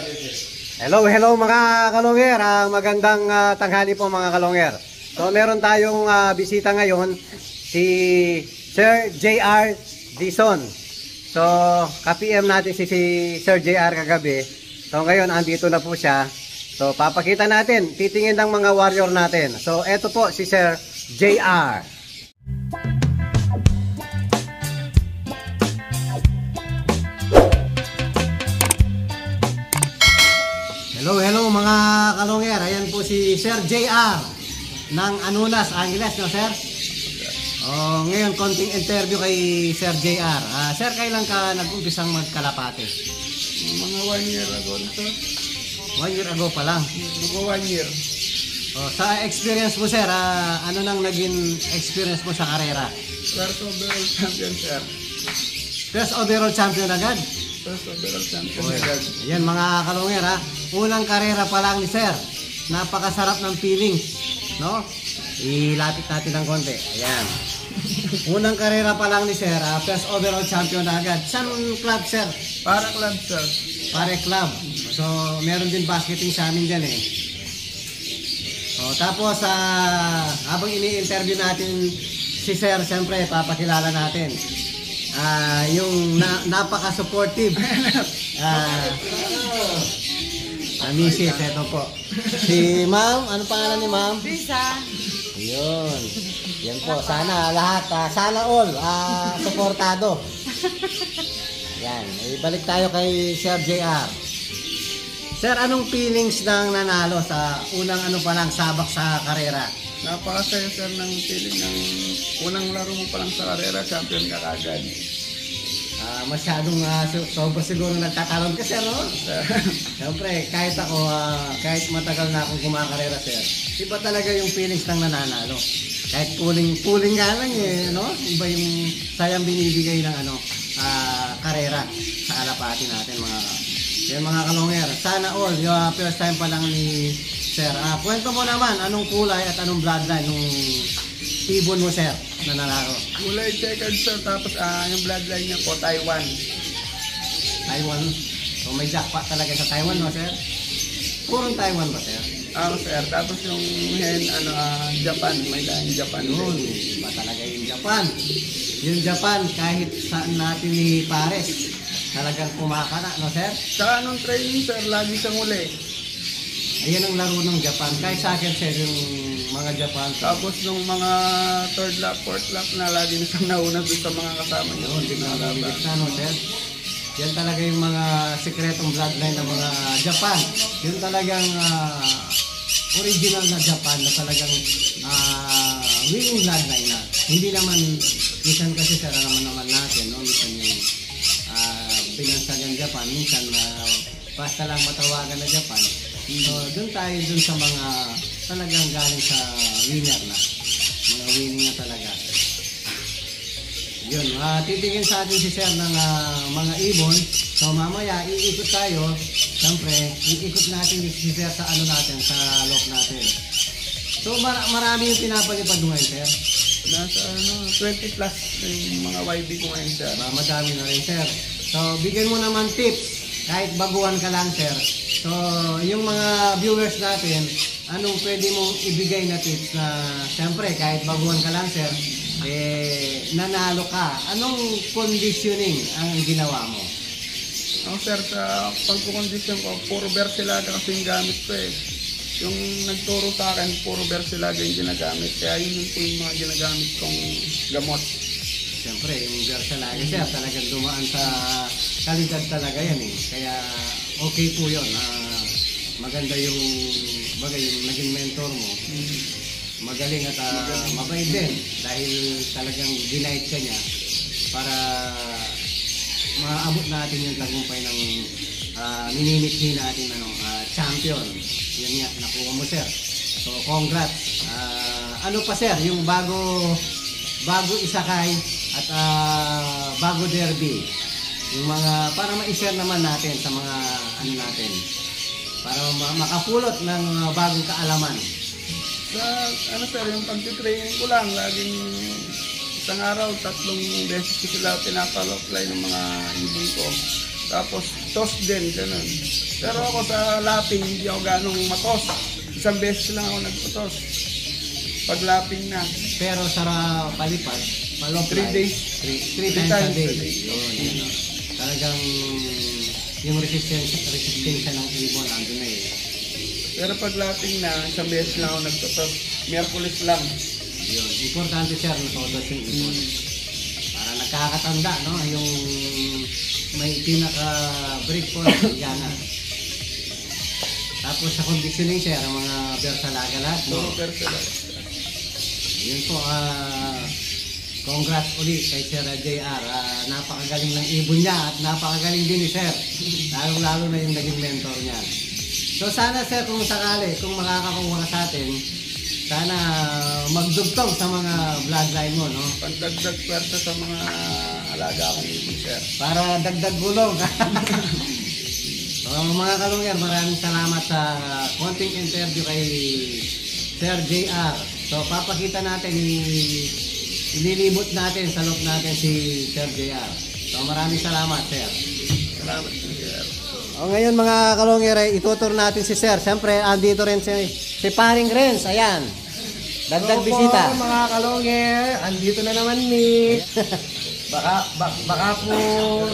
Hello mga kalonger. Magandang tanghali po mga kalonger. So meron tayong bisita ngayon, si Sir JR Dizon. So ka-PM natin si Sir JR kagabi. So ngayon andito na po siya. So papakita natin, titingin ng mga warrior natin. So eto po si Sir JR. Hello mga kalonger. Ayan po si Sir JR ng Anunas, Angeles, no sir? Ngayon konting interview kay Sir JR. Sir, kailan ka nag-umpisang magkalapate? Mga 1 year ago nito. 1 year ago pa lang? Mga 1 year. Sa experience mo sir, ano nang naging experience mo sa karera? First overall champion, sir. First overall champion agad? First overall champion agad. Ayan mga kalonger unang karera pa lang ni sir. Napakasarap ng feeling, no? Ilapit natin ng konti. Ayan. Unang karera pa lang ni sir, first overall champion agad. Saan club sir? Para club, sir. Pare club. So meron din basketing sa amin dyan eh. Tapos habang ini-interview natin si sir, siyempre papakilala natin yung napaka-supportive Misis, eto po. Si ma'am, ano pangalan ni ma'am? Risa. Ayun. Yan po, sana lahat, sana all, suportado. Yan, ibalik tayo kay Sir JR. Sir, anong feelings ng nanalo sa unang pa lang sabak sa karera? Napakasaya, sir, ng feeling ng unang laro mo pa lang sa karera, champion ka kagad. Masyadong sobra siguro nagtatalon ka sir, no? Siyempre, kahit ako, kahit matagal na akong kumakarera sir, iba talaga yung feelings ng nananalo. Kahit puling nga lang eh, no? Iba yung sayang binibigay ng karera sa alapati natin mga kalonger. Sana all, yung first time pa lang ni sir. Kwento mo naman, anong kulay at anong bloodline nung ibon mo sir na nalaro? Kulay checkered, sir, tapos yung bloodline niya po, Taiwan. Taiwan? So may jackpot talaga sa Taiwan, no sir? Purong Taiwan ba sir? Sir, tapos yung hen, Japan, may dahil Japan. Yun, iba talaga yung Japan. Yung Japan, kahit saan natin ni Pares, talagang kumakana, no sir? Saka nung training, sir, lagi siyang uli. Ayan ang laro ng Japan. Kahit sa akin sir, yung mga Japan. Tapos nung mga third lap, fourth lap na lagi na siyang nauna doon sa mga kasama niya. Yun, tignan no sir? Yan talaga yung mga sikretong bloodline ng mga Japan. Yun talagang original na Japan na talagang winning bloodline na. Hindi naman, minsan kasi sir, naman natin, no? Minsan yung binansagan Japan, minsan basta lang matawagan na Japan. So, doon tayo sa mga talagang galing sa winner na. Mga winning na talaga. Yun, titingin sa atin si sir ng mga ibon. So, mamaya, iikot tayo. Siyempre, iikot natin si sir sa natin, sa lock natin. So, marami yung pinapalipad ngayon, sir. Nasa 20 plus yung mga YB ko ngayon, sir. Madami na rin, sir. So, bigyan mo naman tips. Kahit baguhan ka lang, sir. So, yung mga viewers natin, anong pwede mong ibigay na tips na, siyempre, kahit baguhan ka lang, sir, nanalo ka. Anong conditioning ang ginawa mo? Sir, sa pagkukondisyon ko, puro Versilaga kasi yung gamit ko eh. Yung nagturo sa akin, puro Versilaga yung ginagamit. Kaya yun yung mga ginagamit kong gamot. Siyempre, yung Versilaga, sir, talagang dumaan sa kalidad talaga yan eh. Kaya, okay po yun. Maganda yung naging mentor mo. Magaling at mabait din. Dahil talagang ginait ka niya para maabot natin yung tagumpay ng minimithi natin champion. Yan nga, nakuha mo sir. So, congrats. Ano pa sir, yung bago isakay at bago derby. Yung mga, para ma-share naman natin sa mga natin. Para makapulot ng bagong kaalaman. Sa sir, yung pag-training ko lang, laging isang araw, 3 beses ko sila pinapaloply ng mga ibon ko. Tapos, toss din, ganun. Pero ako sa lapping, hindi ako ganong matos. Isang beses lang ako nagpatos. Pag lapping na. Pero sa palipad, palong 3 days. 3 times a day. Yun, yun. Talagang yung resistensya ng ibon andun na eh. Pero pag lapping na, isang beses lang ako nagpatos. Miyerkules lang. Yun. Importante sir na todos yung ibon. Para nagkakatanda, no? Yung may pinaka-break po yan na. Tapos sa conditioning sir, ang mga bersalaga lahat, no? Yun po, congrats ulit kay Sir JR. Napakagaling ng ibon niya at napakagaling din ni Sir. Lalo-lalo na yung naging mentor niya. So sana Sir, kung sakali, kung makakakuha ka sa atin, sana magdugtong sa mga bloodline mo, no? Pagdagdag pwersa sa mga alaga akong ibon, sir. Para dagdag gulong. So mga kalungyer, maraming salamat sa konting interview kay Sir JR. So papakita natin, ililibot natin sa loob natin si Sir JR. So maraming salamat Sir. Salamat sir. O ngayon mga kalungyer, itutur natin si Sir. Siyempre andito rin si Paring Renz. Ayan. Dagdag bisita. Po, mga kalongger, andito na naman ni. Baka po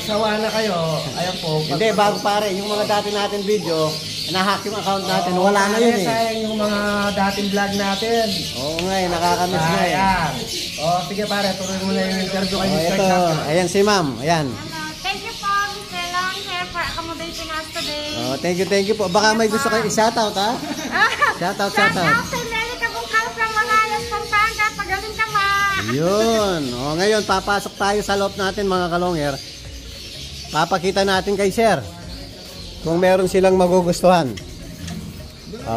sawa na kayo. Ayan po. Hindi, bago pare, yung mga dati natin video, nahack yung account natin, wala na yun eh. Sayang yung mga dating vlog natin. Oo nga eh, nakakamiss na eh. Ayan. O, sige pare, tuloy mo na yung interview kay Mr. Ito, Captain. ayan si ma'am, ayan. Thank you po, Mr. Longhair, for accommodating us today. Oh, thank you po. Baka may gusto kayo i-shoutout ha? Shoutout. Shout out to America Bungkal from Morales, Pampanga. Pagaling ka ma. Yun. O, ngayon, papasok tayo sa loob natin mga kalongher. Papakita natin kay Sir kung meron silang magugustuhan.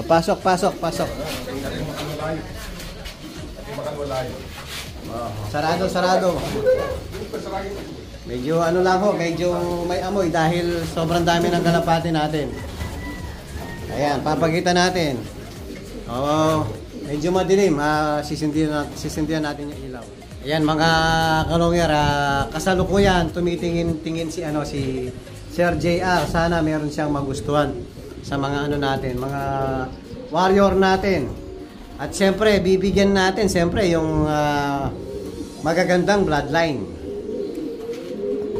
Pasok. Sarado. Medyo ano lang ho, medyo may amoy dahil sobrang dami ng kalapati natin. Ayan, papakita natin. Oo, medyo madilim. Sisindihan natin yung ilaw. Ayan mga kalongyer, kasalukuyan tumitingin si Sir JR. Sana meron siyang magustuhan sa mga natin, mga warrior natin. At siyempre, bibigyan natin siyempre yung magagandang bloodline.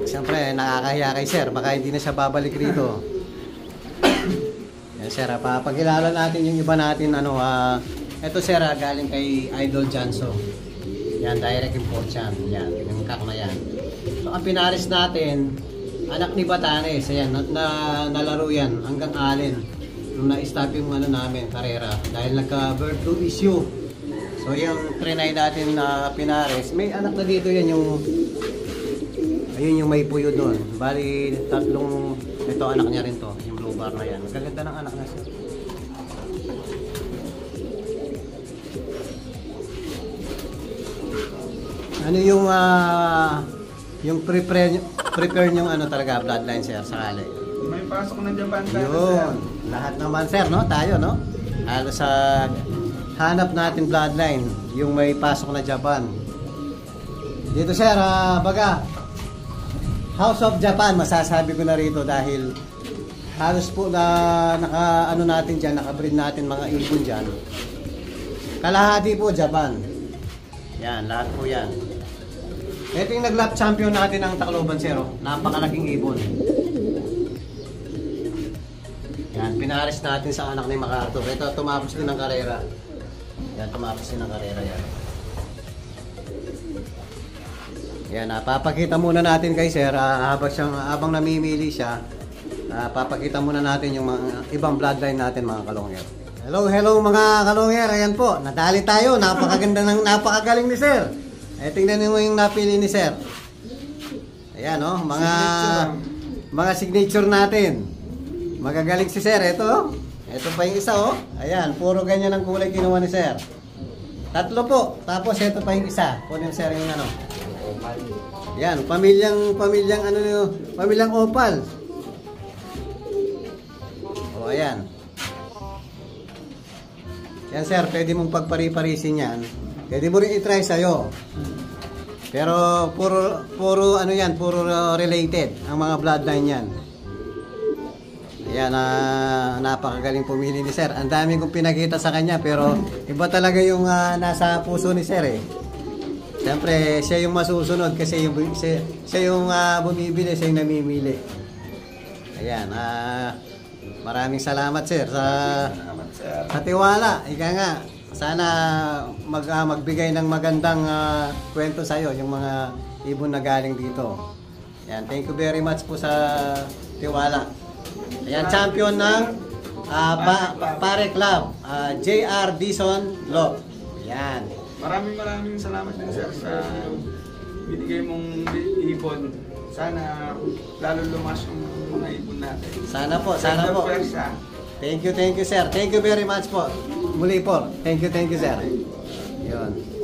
Siyempre, nakakahiya kay Sir. Baka hindi na siya babalik rito. Yan, Sir. Papakilala natin yung iba natin. Ito, Sir, galing kay Idol Janso. Yan, direct import yan. Yan, yung kak na yan. So, ang pinaris natin, anak ni Batanes. Ayan, nalaro yan hanggang alin. Nung na-stop yung namin, karera. Dahil nagka-bird flu issue. So, yung trinay natin na pinaris, may anak na dito yan yung ayun yung may puyo doon. Bali, tatlong, ito anak niya rin to, yung blue bar na yan. Magaganda ng anak na siya. Ano yung prepare yung talaga bloodline sir, sakali? May pasok na Japan yun, lahat naman sir, no? Tayo, no? Halos sa hanap natin bloodline, yung may pasok na Japan. Dito sir, baga House of Japan, masasabi ko na rito dahil halos po na natin dyan, nakabreed natin mga ibon dyan. Kalahati po Japan. Yan, lahat po yan. Ito yung nag-lap champion natin ng Tacloban Zero. Napakalaking ibon. Yan, pinaris natin sa anak ni MacArthur. Ito, tumapos din ng karera. Yan, tumapos din ng karera yan. Yan, papakita muna natin kay Sir habang namimili siya. Papakita muna natin yung mga ibang bloodline natin mga kalongher. Hello mga kalongher. Ayan po, nadali tayo. Napakagaling ni Sir. Tingnan mo yung napili ni Sir. Ayan mga signature natin. Magagaling si Sir. Ito pa yung isa Ayan, puro ganyan ang kulay kinuha ni Sir. Tatlo po. Tapos ito pa yung isa. Kunin Sir yung yan, pamilyang opal. Ayan. Yan sir, pwede mong pagpari-parisin yan. Pwede mo rin i-try sa'yo. Pero puro related ang mga bloodline yan. Ayan, napakagaling pumili ni Sir. Ang dami kong pinakita sa kanya pero iba talaga yung nasa puso ni Sir eh. Siyempre, siya yung masusunod kasi siya yung bumibili, siya yung namimili. Ayan, maraming salamat Sir sa tiwala. Ika nga, sana magbigay ng magandang kwento sa iyo yung mga ibon na galing dito. Ayan, thank you very much po sa tiwala. Ayan, champion ng Pare Club, J.R. Dison Law. Ayan. Maraming salamat din sir sa binigay mong ibon. Sana lalo lumas yung mga ibon natin. Sana po. Thank you sir. Thank you very much po. Muli po. Thank you sir. Yun.